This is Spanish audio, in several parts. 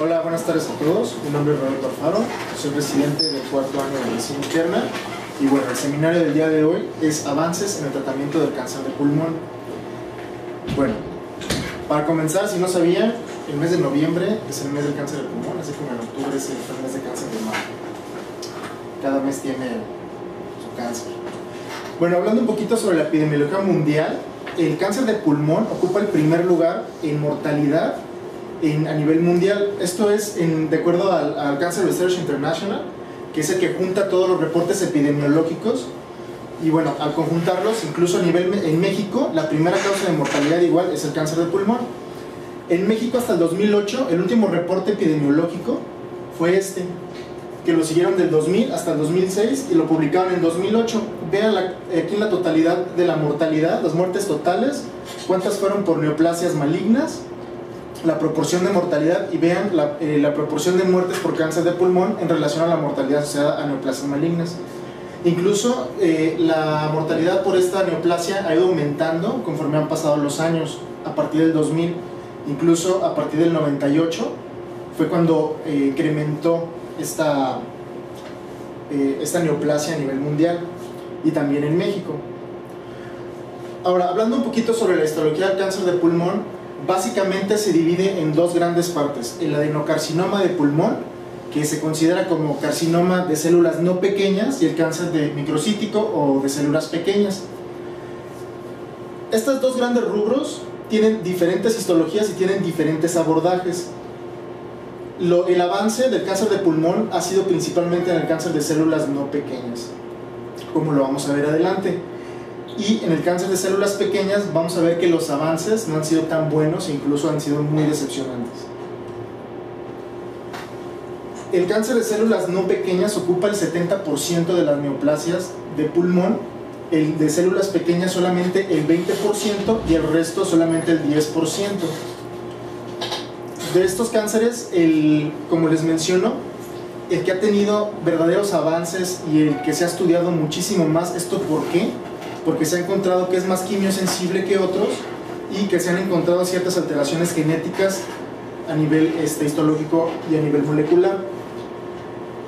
Hola, buenas tardes a todos. Mi nombre es Roberto Alfaro, soy residente del cuarto año de medicina interna y bueno, el seminario del día de hoy es avances en el tratamiento del cáncer de pulmón. Bueno, para comenzar, si no sabían, el mes de noviembre es el mes del cáncer de pulmón, así como en octubre es el mes de cáncer de mama. Cada mes tiene su cáncer. Bueno, hablando un poquito sobre la epidemiología mundial, el cáncer de pulmón ocupa el primer lugar en mortalidad a nivel mundial. Esto es de acuerdo al Cancer Research International, que es el que junta todos los reportes epidemiológicos. Y bueno, al conjuntarlos, incluso a nivel en México, la primera causa de mortalidad igual es el cáncer de pulmón. En México hasta el 2008, el último reporte epidemiológico fue que lo siguieron del 2000 hasta el 2006 y lo publicaron en 2008. Vean aquí la totalidad de la mortalidad, las muertes totales, cuántas fueron por neoplasias malignas, la proporción de mortalidad, y vean la proporción de muertes por cáncer de pulmón en relación a la mortalidad asociada a neoplasias malignas. Incluso la mortalidad por esta neoplasia ha ido aumentando conforme han pasado los años, a partir del 2000, incluso a partir del 98 fue cuando incrementó esta neoplasia a nivel mundial y también en México. Ahora, hablando un poquito sobre la histología del cáncer de pulmón, básicamente se divide en dos grandes partes: el adenocarcinoma de pulmón, que se considera como carcinoma de células no pequeñas, y el cáncer de microcítico o de células pequeñas. Estos dos grandes rubros tienen diferentes histologías y tienen diferentes abordajes. El avance del cáncer de pulmón ha sido principalmente en el cáncer de células no pequeñas, como lo vamos a ver adelante. Y en el cáncer de células pequeñas vamos a ver que los avances no han sido tan buenos e incluso han sido muy decepcionantes. El cáncer de células no pequeñas ocupa el 70% de las neoplasias de pulmón, el de células pequeñas solamente el 20% y el resto solamente el 10%. De estos cánceres, como les menciono, el que ha tenido verdaderos avances y el que se ha estudiado muchísimo más. ¿Esto por qué? Porque se ha encontrado que es más quimiosensible que otros y que se han encontrado ciertas alteraciones genéticas a nivel histológico y a nivel molecular.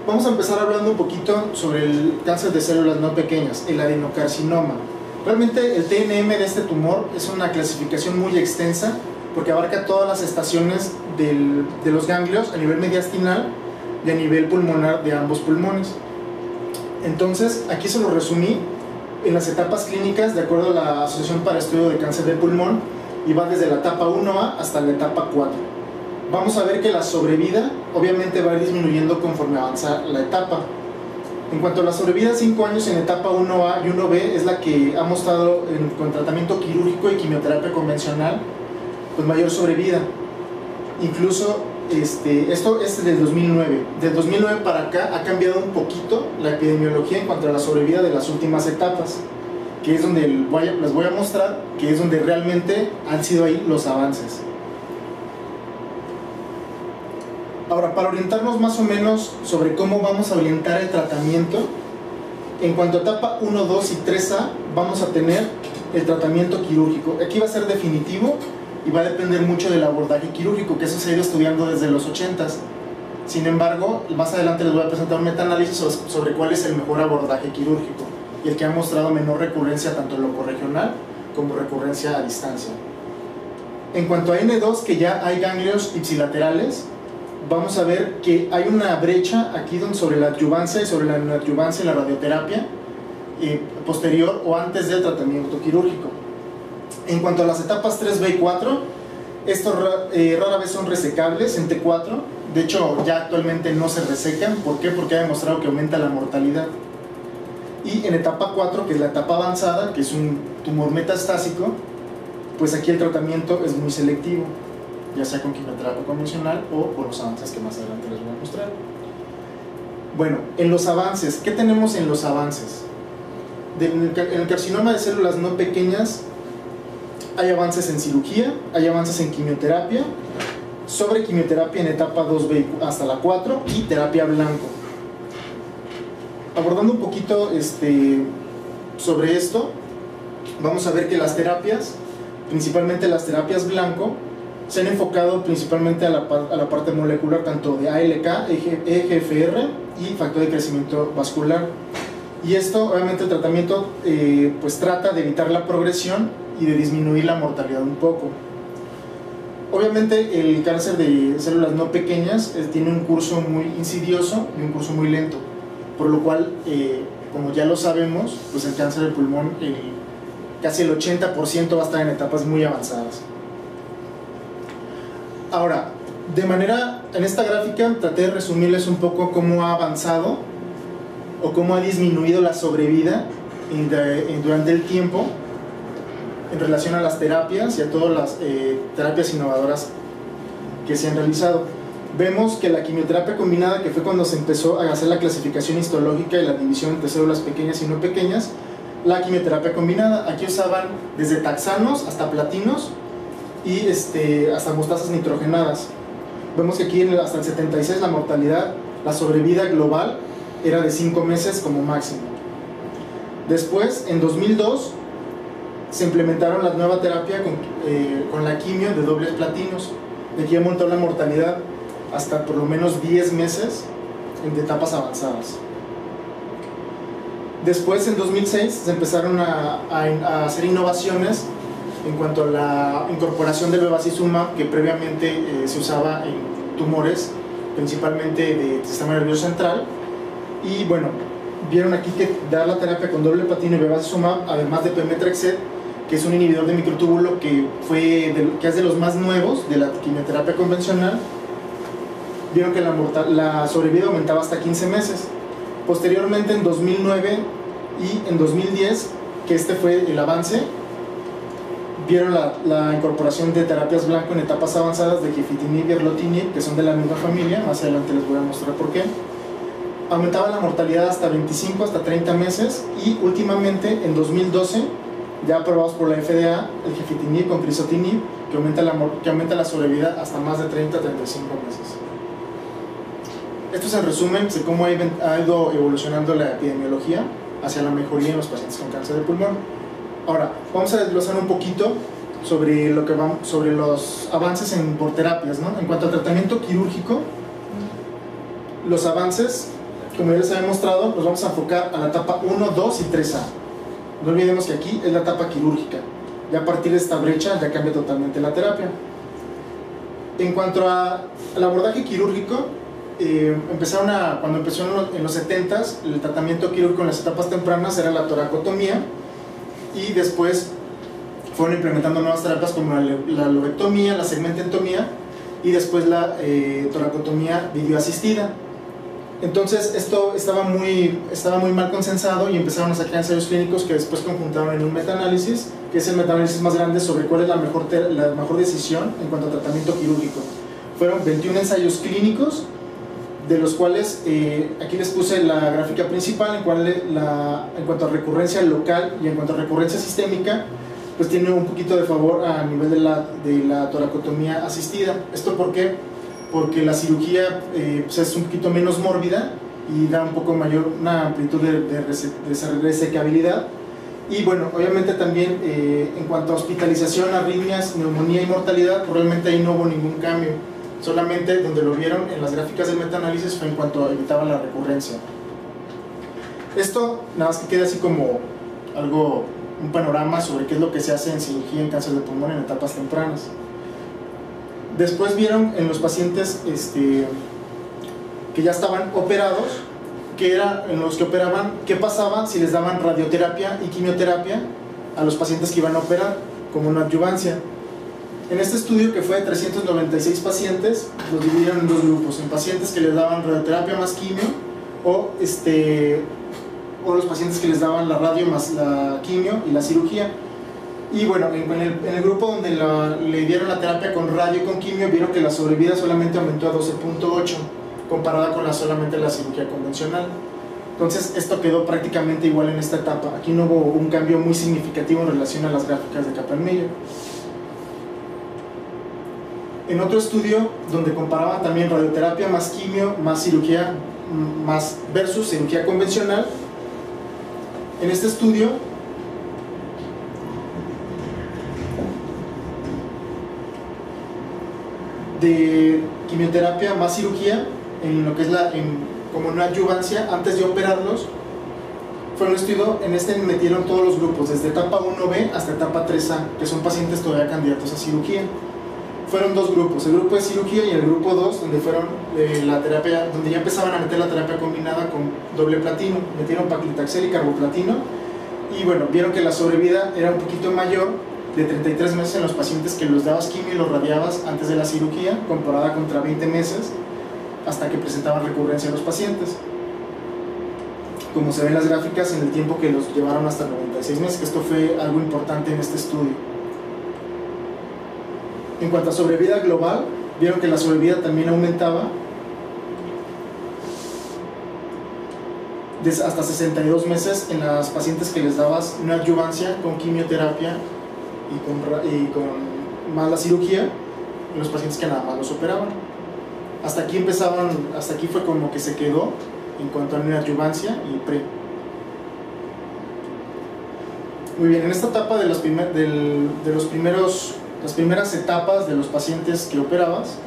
Vamos a empezar hablando un poquito sobre el cáncer de células no pequeñas, el adenocarcinoma. Realmente el TNM de este tumor es una clasificación muy extensa porque abarca todas las estaciones de los ganglios a nivel mediastinal y a nivel pulmonar de ambos pulmones. Entonces, aquí se lo resumí en las etapas clínicas de acuerdo a la Asociación para Estudio de Cáncer de Pulmón, y va desde la etapa 1A hasta la etapa 4. Vamos a ver que la sobrevida obviamente va a ir disminuyendo conforme avanza la etapa. En cuanto a la sobrevida, 5 años en etapa 1A y 1B es la que ha mostrado con tratamiento quirúrgico y quimioterapia convencional pues mayor sobrevida. Incluso esto es del 2009. Del 2009 para acá ha cambiado un poquito la epidemiología en cuanto a la sobrevida de las últimas etapas, que es donde les voy a mostrar que es donde realmente han sido ahí los avances. Ahora, para orientarnos más o menos sobre cómo vamos a orientar el tratamiento, en cuanto a etapa 1, 2 y 3A vamos a tener el tratamiento quirúrgico. Aquí va a ser definitivo y va a depender mucho del abordaje quirúrgico, que eso se ha ido estudiando desde los 80s. Sin embargo, más adelante les voy a presentar un metaanálisis sobre cuál es el mejor abordaje quirúrgico y el que ha mostrado menor recurrencia tanto locorregional como recurrencia a distancia. En cuanto a N2, que ya hay ganglios ipsilaterales, vamos a ver que hay una brecha aquí sobre la adyuvancia y sobre la neoadyuvancia en la radioterapia posterior o antes del tratamiento quirúrgico. En cuanto a las etapas 3B y 4, estos rara vez son resecables en T4. De hecho, ya actualmente no se resecan. ¿Por qué? Porque ha demostrado que aumenta la mortalidad. Y en etapa 4, que es la etapa avanzada, que es un tumor metastásico, pues aquí el tratamiento es muy selectivo, ya sea con quimioterapia convencional o con los avances que más adelante les voy a mostrar. Bueno, en los avances, ¿qué tenemos en los avances? En el carcinoma de células no pequeñas hay avances en cirugía, hay avances en quimioterapia, sobre quimioterapia en etapa 2B hasta la 4 y terapia blanco. Abordando un poquito sobre esto, vamos a ver que las terapias, principalmente las terapias blanco, se han enfocado principalmente a la parte molecular, tanto de ALK, EGFR y factor de crecimiento vascular. Y esto, obviamente, el tratamiento pues trata de evitar la progresión y de disminuir la mortalidad un poco. Obviamente el cáncer de células no pequeñas tiene un curso muy insidioso y un curso muy lento, por lo cual, como ya lo sabemos, pues el cáncer del pulmón, casi el 80% va a estar en etapas muy avanzadas. Ahora, en esta gráfica traté de resumirles un poco cómo ha avanzado o cómo ha disminuido la sobrevida durante el tiempo en relación a las terapias y a todas las terapias innovadoras que se han realizado. Vemos que la quimioterapia combinada, que fue cuando se empezó a hacer la clasificación histológica y la división entre células pequeñas y no pequeñas, la quimioterapia combinada, aquí usaban desde taxanos hasta platinos y hasta mostazas nitrogenadas. Vemos que aquí hasta el 76 la mortalidad, la sobrevida global era de 5 meses como máximo. Después, en 2002, se implementaron la nueva terapia con la quimio de dobles platinos. De aquí aumentó la mortalidad hasta por lo menos 10 meses en etapas avanzadas. Después, en 2006, se empezaron a hacer innovaciones en cuanto a la incorporación del bevacizumab, que previamente se usaba en tumores, principalmente del sistema nervioso central. Y bueno, vieron aquí que dar la terapia con doble platino y bevacizumab, además de pemetrexed, que es un inhibidor de microtúbulo que es de los más nuevos de la quimioterapia convencional, vieron que la sobrevida aumentaba hasta 15 meses. Posteriormente, en 2009 y en 2010, que fue el avance, vieron la incorporación de terapias blanco en etapas avanzadas de gefitinib y erlotinib, que son de la misma familia. Más adelante les voy a mostrar por qué. Aumentaba la mortalidad hasta 25, hasta 30 meses, y últimamente, en 2012, ya aprobados por la FDA, el gefitinib con crizotinib, que aumenta la sobrevida hasta más de 30-35 meses. Esto es en resumen de cómo ha ido evolucionando la epidemiología hacia la mejoría en los pacientes con cáncer de pulmón. Ahora, vamos a desglosar un poquito sobre los avances por terapias, ¿no? En cuanto al tratamiento quirúrgico, los avances, como ya les había mostrado, los vamos a enfocar a la etapa 1, 2 y 3A. No olvidemos que aquí es la etapa quirúrgica. Ya a partir de esta brecha ya cambia totalmente la terapia. En cuanto al abordaje quirúrgico, cuando empezó en los 70s, el tratamiento quirúrgico en las etapas tempranas era la toracotomía, y después fueron implementando nuevas terapias como la lobectomía, la segmententomía y después la toracotomía videoasistida. Entonces esto estaba muy mal consensado y empezaron a sacar ensayos clínicos que después conjuntaron en un metaanálisis, que es el metaanálisis más grande sobre cuál es la mejor decisión en cuanto a tratamiento quirúrgico. Fueron 21 ensayos clínicos, de los cuales aquí les puse la gráfica principal en cuanto a recurrencia local y en cuanto a recurrencia sistémica, pues tiene un poquito de favor a nivel de la toracotomía asistida. ¿Esto por qué? Porque la cirugía pues es un poquito menos mórbida y da un poco mayor, una amplitud de resecabilidad. Y bueno, obviamente también en cuanto a hospitalización, arritmias, neumonía y mortalidad, probablemente ahí no hubo ningún cambio. Solamente donde lo vieron en las gráficas del metaanálisis fue en cuanto evitaban la recurrencia. Esto nada más que queda así como un panorama sobre qué es lo que se hace en cirugía en cáncer de pulmón en etapas tempranas. Después vieron en los pacientes que ya estaban operados, en los que operaban, qué pasaba si les daban radioterapia y quimioterapia a los pacientes que iban a operar como una adyuvancia. En este estudio, que fue de 396 pacientes, los dividieron en dos grupos: en pacientes que les daban radioterapia más quimio o los pacientes que les daban la radio más la quimio y la cirugía. Y bueno, en el grupo donde le dieron la terapia con radio y con quimio, vieron que la sobrevida solamente aumentó a 12.8 comparada con solamente la cirugía convencional. Entonces esto quedó prácticamente igual en esta etapa. Aquí no hubo un cambio muy significativo en relación a las gráficas de Kaplan-Meier. En otro estudio donde comparaban también radioterapia más quimio más cirugía versus cirugía convencional, en este estudio de quimioterapia más cirugía, en lo que es como una adyuvancia, antes de operarlos. Fue un estudio, en este metieron todos los grupos, desde etapa 1B hasta etapa 3A, que son pacientes todavía candidatos a cirugía. Fueron dos grupos, el grupo de cirugía y el grupo 2, donde fueron la terapia, donde ya empezaban a meter la terapia combinada con doble platino, metieron paclitaxel y carboplatino, y bueno, vieron que la sobrevida era un poquito mayor, de 33 meses en los pacientes que los dabas quimio y los radiabas antes de la cirugía, comparada contra 20 meses, hasta que presentaban recurrencia a los pacientes. Como se ven en las gráficas, en el tiempo que los llevaron hasta 96 meses, que esto fue algo importante en este estudio. En cuanto a sobrevida global, vieron que la sobrevida también aumentaba hasta 62 meses en las pacientes que les dabas una adyuvancia con quimioterapia y con más la cirugía, en los pacientes que nada más los operaban. Hasta aquí fue como que se quedó en cuanto a neoadyuvancia y pre. Muy bien, en esta etapa de las primeras etapas de los pacientes que operabas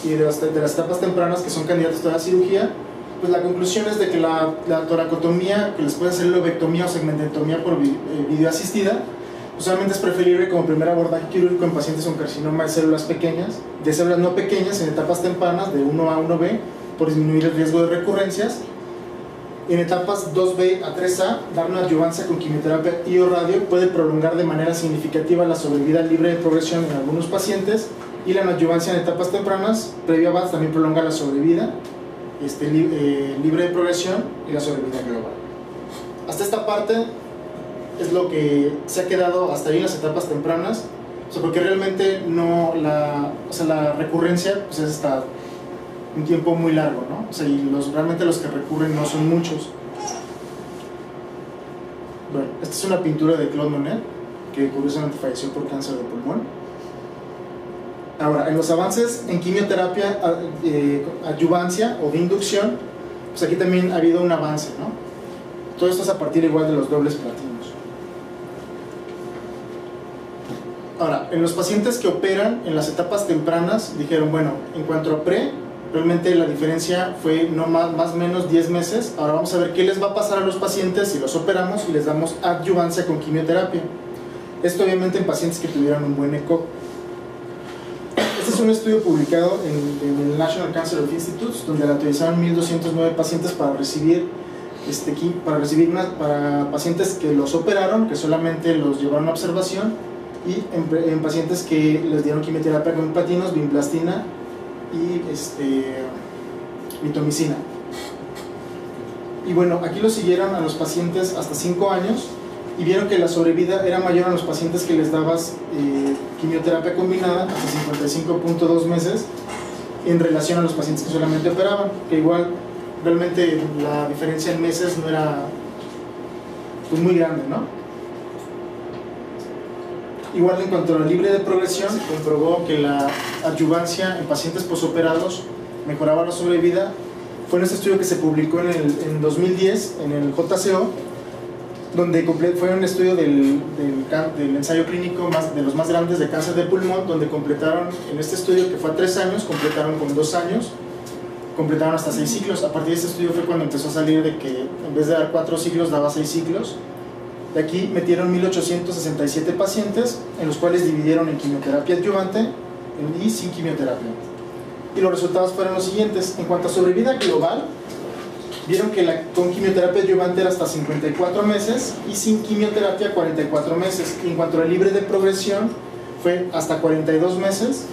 y de las etapas tempranas que son candidatos a la cirugía, pues la conclusión es de que la toracotomía, que les puede hacer lobectomía o segmentotomía por video asistida, usualmente es preferible como primer abordaje quirúrgico en pacientes con carcinoma de células pequeñas, de células no pequeñas en etapas tempranas de 1A a 1B, por disminuir el riesgo de recurrencias. En etapas 2B a 3A, dar una adyuvancia con quimioterapia y o radio puede prolongar de manera significativa la sobrevida libre de progresión en algunos pacientes, y la adyuvancia en etapas tempranas, previa a VATS, también prolonga la sobrevida libre de progresión y la sobrevida global. Hasta esta parte es lo que se ha quedado hasta ahí en las etapas tempranas, porque realmente la recurrencia pues es hasta un tiempo muy largo, ¿no? Y realmente los que recurren no son muchos. Bueno, esta es una pintura de Claude Monet, que curiosamente falleció por cáncer de pulmón. Ahora, en los avances en quimioterapia, adyuvancia o de inducción, pues aquí también ha habido un avance, ¿no? Todo esto es a partir igual de los dobles platinos. Ahora, en los pacientes que operan en las etapas tempranas, dijeron, bueno, en cuanto a pre, realmente la diferencia fue no más o menos 10 meses. Ahora vamos a ver qué les va a pasar a los pacientes si los operamos y les damos adyuvancia con quimioterapia. Esto obviamente en pacientes que tuvieran un buen ECOG. Este es un estudio publicado en el National Cancer of Institutes, donde le autorizaron 1.209 pacientes para recibir para pacientes que los operaron, que solamente los llevaron a observación, y en pacientes que les dieron quimioterapia con platinos, vinblastina y mitomicina. Y bueno, aquí lo siguieron a los pacientes hasta 5 años y vieron que la sobrevida era mayor a los pacientes que les dabas quimioterapia combinada, hasta 55.2 meses, en relación a los pacientes que solamente operaban, que igual realmente la diferencia en meses no era pues muy grande, ¿no? Igual en cuanto a la libre de progresión, se comprobó que la adyuvancia en pacientes posoperados mejoraba la sobrevida. Fue en este estudio que se publicó en 2010 en el JCO, donde fue un estudio del ensayo clínico de los más grandes de cáncer de pulmón, donde completaron, en este estudio que fue a 3 años, completaron con 2 años, completaron hasta 6 ciclos. A partir de este estudio fue cuando empezó a salir de que en vez de dar 4 ciclos daba 6 ciclos. De aquí metieron 1.867 pacientes, en los cuales dividieron en quimioterapia adyuvante y sin quimioterapia. Y los resultados fueron los siguientes. En cuanto a sobrevida global, vieron que con quimioterapia adyuvante era hasta 54 meses y sin quimioterapia 44 meses. Y en cuanto a la libre de progresión, fue hasta 42 meses,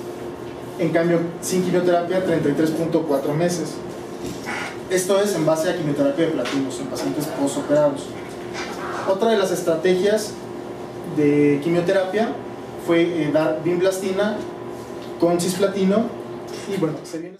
en cambio sin quimioterapia 33.4 meses. Esto es en base a quimioterapia de platinos en pacientes posoperados. Otra de las estrategias de quimioterapia fue dar vinblastina con cisplatino, y bueno, se viene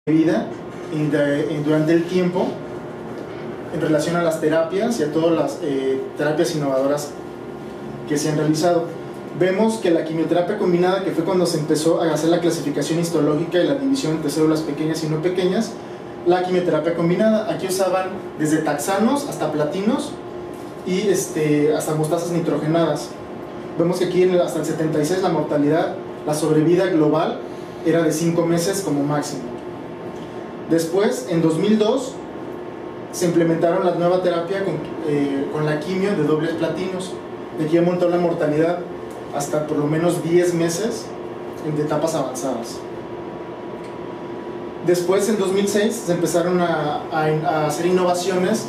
vida durante el tiempo en relación a las terapias y a todas las terapias innovadoras que se han realizado. Vemos que la quimioterapia combinada, que fue cuando se empezó a hacer la clasificación histológica y la división entre células pequeñas y no pequeñas, la quimioterapia combinada, aquí usaban desde taxanos hasta platinos y hasta mostazas nitrogenadas. Vemos que aquí hasta el 76 la mortalidad, la sobrevida global era de 5 meses como máximo. Después, en 2002, se implementaron la nueva terapia con la quimio de dobles platinos. De aquí aumentó la mortalidad hasta por lo menos 10 meses de etapas avanzadas. Después, en 2006, se empezaron a hacer innovaciones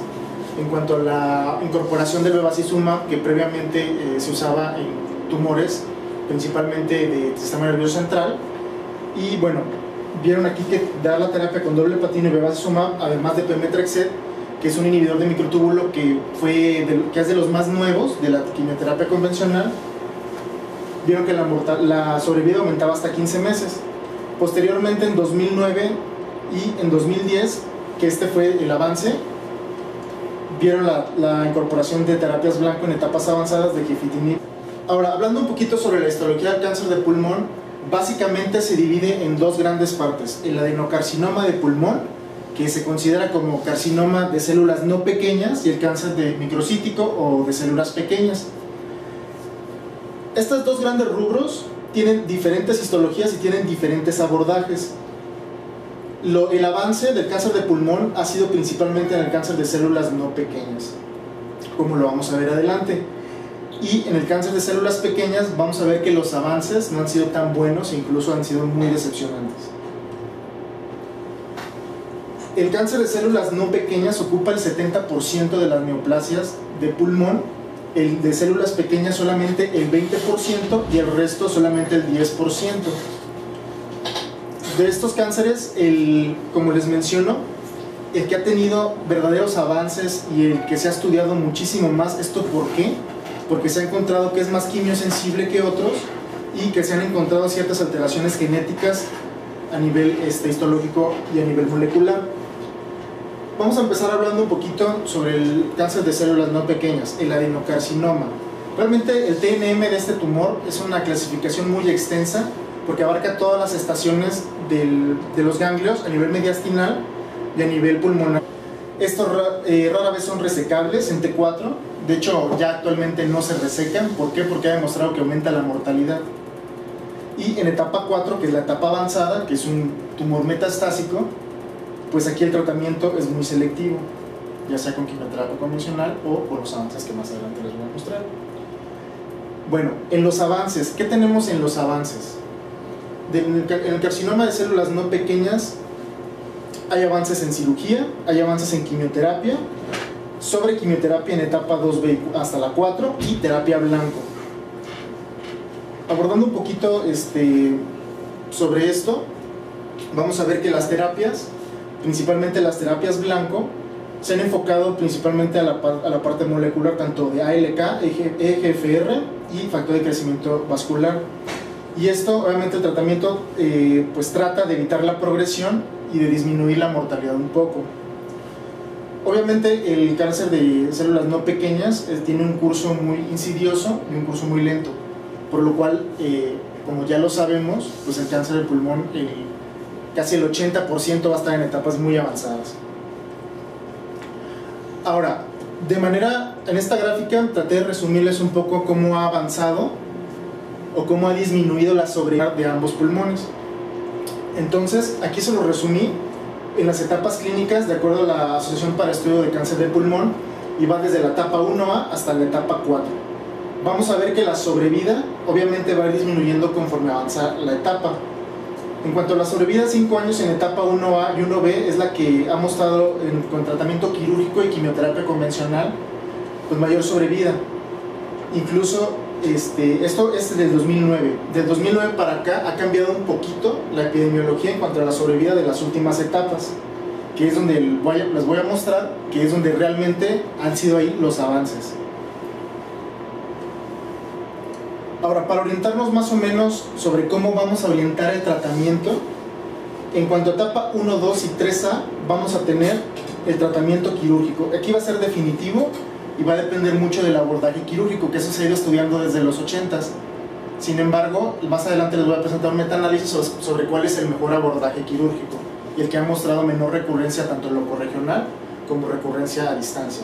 en cuanto a la incorporación del bevacizumab, que previamente se usaba en tumores, principalmente del sistema nervioso central. Y bueno, vieron aquí que dar la terapia con doble platino y bevacizumab, además de pemetrexed, que es un inhibidor de microtúbulo que es de los más nuevos de la quimioterapia convencional, vieron que la sobrevida aumentaba hasta 15 meses. Posteriormente, en 2009 y en 2010, que fue el avance, vieron la incorporación de terapias blanco en etapas avanzadas de gefitinib. Ahora, hablando un poquito sobre la histología del cáncer de pulmón, básicamente se divide en dos grandes partes: el adenocarcinoma de pulmón, que se considera como carcinoma de células no pequeñas, y el cáncer de microcítico o de células pequeñas. Estos dos grandes rubros tienen diferentes histologías y tienen diferentes abordajes. El avance del cáncer de pulmón ha sido principalmente en el cáncer de células no pequeñas, como lo vamos a ver adelante. Y en el cáncer de células pequeñas vamos a ver que los avances no han sido tan buenos e incluso han sido muy decepcionantes. El cáncer de células no pequeñas ocupa el 70% de las neoplasias de pulmón, el de células pequeñas solamente el 20% y el resto solamente el 10%. De estos cánceres, como les menciono, el que ha tenido verdaderos avances y el que se ha estudiado muchísimo más, ¿esto por qué? Porque se ha encontrado que es más quimiosensible que otros y que se han encontrado ciertas alteraciones genéticas a nivel histológico y a nivel molecular. Vamos a empezar hablando un poquito sobre el cáncer de células no pequeñas, el adenocarcinoma. Realmente el TNM de este tumor es una clasificación muy extensa porque abarca todas las estaciones de los ganglios a nivel mediastinal y a nivel pulmonar. Estos rara vez son resecables en T4, de hecho ya actualmente no se resecan. ¿Por qué? Porque ha demostrado que aumenta la mortalidad. Y en etapa 4, que es la etapa avanzada, que es un tumor metastásico, pues aquí el tratamiento es muy selectivo, ya sea con quimioterapia convencional o con los avances que más adelante les voy a mostrar. Bueno, en los avances, ¿qué tenemos en los avances? En el carcinoma de células no pequeñas hay avances en cirugía, hay avances en quimioterapia, sobre quimioterapia en etapa 2B hasta la 4 y terapia blanco. Abordando un poquito sobre esto, vamos a ver que las terapias, principalmente las terapias blanco, se han enfocado principalmente a la parte molecular, tanto de ALK, EGFR y factor de crecimiento vascular. Y esto, obviamente, el tratamiento pues trata de evitar la progresión y de disminuir la mortalidad un poco. Obviamente el cáncer de células no pequeñas tiene un curso muy insidioso y un curso muy lento, por lo cual, como ya lo sabemos, pues el cáncer del pulmón, casi el 80% va a estar en etapas muy avanzadas. Ahora, en esta gráfica traté de resumirles un poco cómo ha avanzado o cómo ha disminuido la sobrevida de ambos pulmones. Entonces, aquí se lo resumí en las etapas clínicas de acuerdo a la Asociación para Estudio de Cáncer de Pulmón, y va desde la etapa 1A hasta la etapa 4. Vamos a ver que la sobrevida obviamente va a ir disminuyendo conforme avanza la etapa. En cuanto a la sobrevida, 5 años en etapa 1A y 1B es la que ha mostrado con tratamiento quirúrgico y quimioterapia convencional con mayor sobrevida. Incluso esto es del 2009. Del 2009 para acá ha cambiado un poquito la epidemiología en cuanto a la sobrevida de las últimas etapas, que es donde les voy a mostrar, que es donde realmente han sido ahí los avances. Ahora, para orientarnos más o menos sobre cómo vamos a orientar el tratamiento, En cuanto a etapa 1, 2 y 3A, vamos a tener el tratamiento quirúrgico. Aquí va a ser definitivo y va a depender mucho del abordaje quirúrgico, que eso se ha ido estudiando desde los 80s. Sin embargo, más adelante les voy a presentar un metaanálisis sobre cuál es el mejor abordaje quirúrgico y el que ha mostrado menor recurrencia tanto en lo corregional como recurrencia a distancia.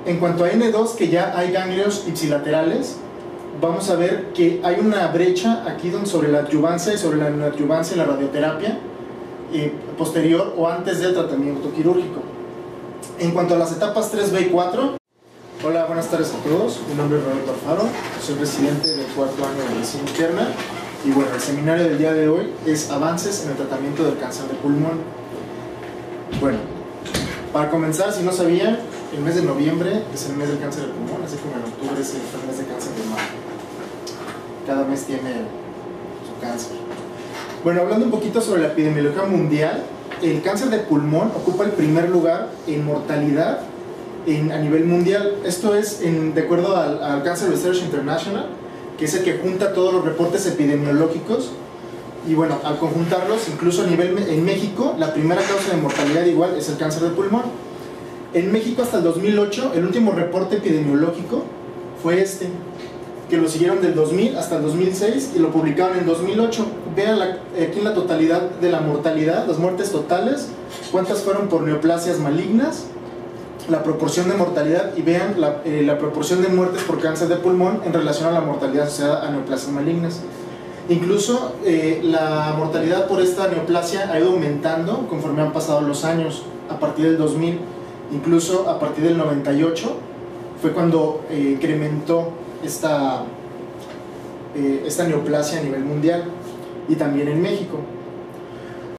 En cuanto a N2, que ya hay ganglios ipsilaterales, vamos a ver que hay una brecha aquí sobre la adyuvancia y sobre la neoadyuvancia y la radioterapia posterior o antes del tratamiento quirúrgico. En cuanto a las etapas 3B y 4, hola, buenas tardes a todos. Mi nombre es Roberto Alfaro, soy residente del cuarto año de medicina interna y bueno, el seminario del día de hoy es avances en el tratamiento del cáncer de pulmón. Bueno, para comenzar, si no sabían, el mes de noviembre es el mes del cáncer de pulmón, así como en octubre es el mes de cáncer de mama. Cada mes tiene su cáncer. Bueno, hablando un poquito sobre la epidemiología mundial, el cáncer de pulmón ocupa el primer lugar en mortalidad a nivel mundial. Esto es de acuerdo al Cancer Research International, que es el que junta todos los reportes epidemiológicos. Y bueno, al conjuntarlos, incluso en México, la primera causa de mortalidad igual es el cáncer de pulmón. En México hasta el 2008, el último reporte epidemiológico fue que lo siguieron del 2000 hasta el 2006 y lo publicaron en 2008. Vean aquí en la totalidad de la mortalidad, las muertes totales, cuántas fueron por neoplasias malignas, la proporción de mortalidad, y vean la proporción de muertes por cáncer de pulmón en relación a la mortalidad asociada a neoplasias malignas. Incluso la mortalidad por esta neoplasia ha ido aumentando conforme han pasado los años, a partir del 2000, incluso a partir del 98 fue cuando incrementó esta neoplasia a nivel mundial y también en México.